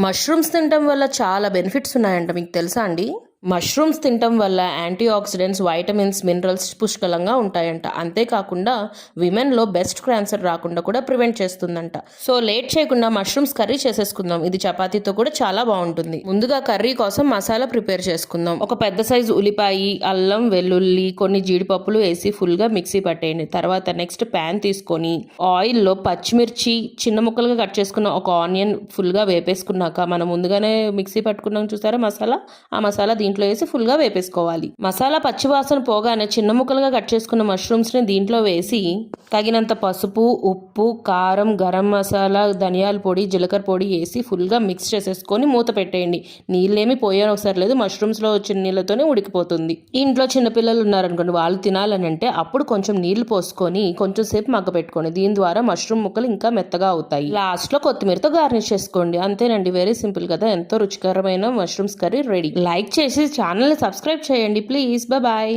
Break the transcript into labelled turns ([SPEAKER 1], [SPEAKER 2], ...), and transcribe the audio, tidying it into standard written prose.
[SPEAKER 1] Mushrooms తినటం వల్ల చాలా బెనిఫిట్స్ ఉన్నాయంట, మీకు తెలుసా అండి? మష్రూమ్స్ తినటం వల్ల యాంటీ ఆక్సిడెంట్స్, వైటమిన్స్, మినరల్స్ పుష్కలంగా ఉంటాయంట. అంతేకాకుండా విమెన్లో బెస్ట్ క్యాన్సర్ రాకుండా కూడా ప్రివెంట్ చేస్తుందంట. సో లేట్ చేయకుండా మష్రూమ్స్ కర్రీ చేసేసుకుందాం. ఇది చపాతీతో కూడా చాలా బాగుంటుంది. ముందుగా కర్రీ కోసం మసాలా ప్రిపేర్ చేసుకుందాం. ఒక పెద్ద సైజు ఉల్లిపాయ, అల్లం, వెల్లుల్లి, కొన్ని జీడిపప్పులు వేసి ఫుల్గా మిక్సీ పట్టేయండి. తర్వాత నెక్స్ట్ ప్యాన్ తీసుకొని ఆయిల్లో పచ్చిమిర్చి, చిన్న ముక్కలుగా కట్ చేసుకున్న ఒక ఆనియన్ ఫుల్గా వేపేసుకున్నాక మనం ముందుగానే మిక్సీ పట్టుకున్నాం చూసారా మసాలా, ఆ మసాలా దీంట్లో వేసి ఫుల్గా వేపేసుకోవాలి. మసాలా పచ్చివాసన పోగానే చిన్న ముక్కలుగా కట్ చేసుకున్న మష్రూమ్స్ని దీంట్లో వేసి తగినంత పసుపు, ఉప్పు, కారం, గరం మసాలా, ధనియాల పొడి, జీలకర్ర పొడి వేసి ఫుల్గా మిక్స్ చేసేసుకొని మూత పెట్టేయండి. నీళ్ళేమి పోయనవసరం లేదు, మష్రూమ్స్లో వచ్చిన నీళ్ళతోనే ఉడికిపోతుంది. ఇంట్లో చిన్నపిల్లలు ఉన్నారనుకోండి, వాళ్ళు తినాలని అంటే అప్పుడు కొంచెం నీళ్లు పోసుకొని కొంచెం సేపు మగ్గ పెట్టుకోండి. దీని ద్వారా మష్రూమ్ ముక్కలు ఇంకా మెత్తగా అవుతాయి. లాస్ట్లో కొత్తిమీరతో గార్నిష్ చేసుకోండి. అంతేనండి, వెరీ సింపుల్ కదా, ఎంతో రుచికరమైన మష్రూమ్స్ కర్రీ రెడీ. లైక్ చేసి ఛానల్ని సబ్స్క్రైబ్ చేయండి ప్లీజ్. బాయ్.